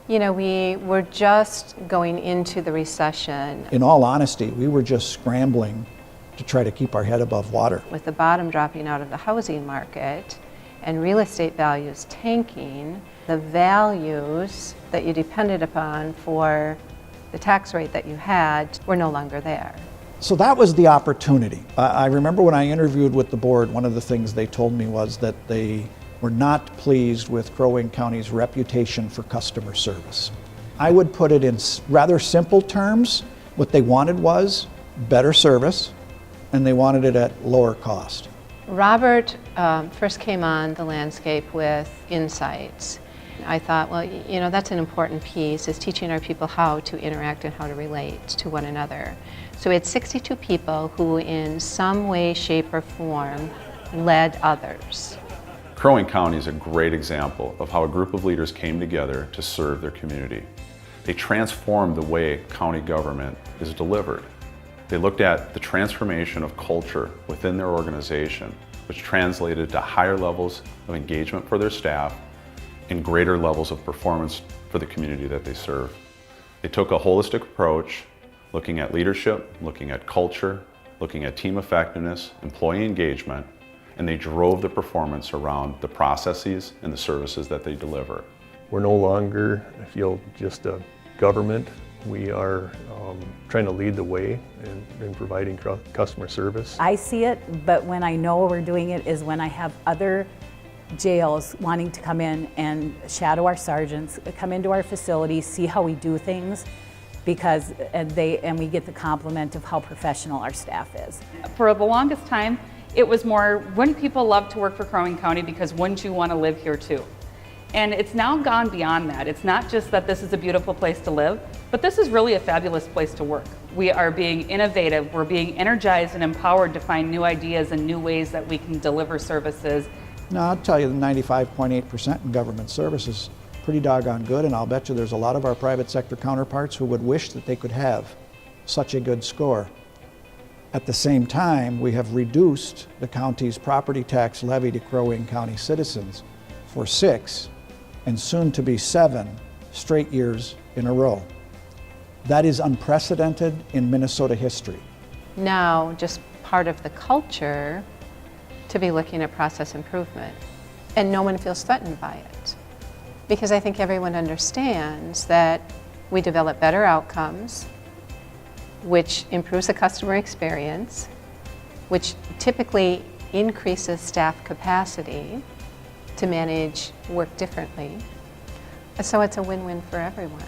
You know, we were just going into the recession. In all honesty, we were just scrambling to try to keep our head above water. With the bottom dropping out of the housing market and real estate values tanking, the values that you depended upon for the tax rate that you had were no longer there. So that was the opportunity. I remember when I interviewed with the board, one of the things they told me was that they were not pleased with Crow Wing County's reputation for customer service. I would put it in rather simple terms. What they wanted was better service, and they wanted it at lower cost. Robert first came on the landscape with insights. I thought, well, you know, that's an important piece, is teaching our people how to interact and how to relate to one another. So we had 62 people who in some way, shape, or form led others. Crow Wing County is a great example of how a group of leaders came together to serve their community. They transformed the way county government is delivered. They looked at the transformation of culture within their organization, which translated to higher levels of engagement for their staff and greater levels of performance for the community that they serve. They took a holistic approach, looking at leadership, looking at culture, looking at team effectiveness, employee engagement, and they drove the performance around the processes and the services that they deliver. We're no longer, I feel, just a government. We are trying to lead the way in providing customer service. I see it, but when I know we're doing it is when I have other jails wanting to come in and shadow our sergeants, come into our facilities, see how we do things, because we get the compliment of how professional our staff is. For the longest time, it was more, wouldn't people love to work for Crow Wing County because wouldn't you want to live here too? And it's now gone beyond that. It's not just that this is a beautiful place to live, but this is really a fabulous place to work. We are being innovative, we're being energized and empowered to find new ideas and new ways that we can deliver services. Now, I'll tell you, the 95.8% in government service is pretty doggone good, and I'll bet you there's a lot of our private sector counterparts who would wish that they could have such a good score. At the same time, we have reduced the county's property tax levy to Crow Wing County citizens for 6 and soon to be 7 straight years in a row. That is unprecedented in Minnesota history. Now, just part of the culture to be looking at process improvement, and no one feels threatened by it. Because I think everyone understands that we develop better outcomes, which improves the customer experience, which typically increases staff capacity to manage work differently. So it's a win-win for everyone.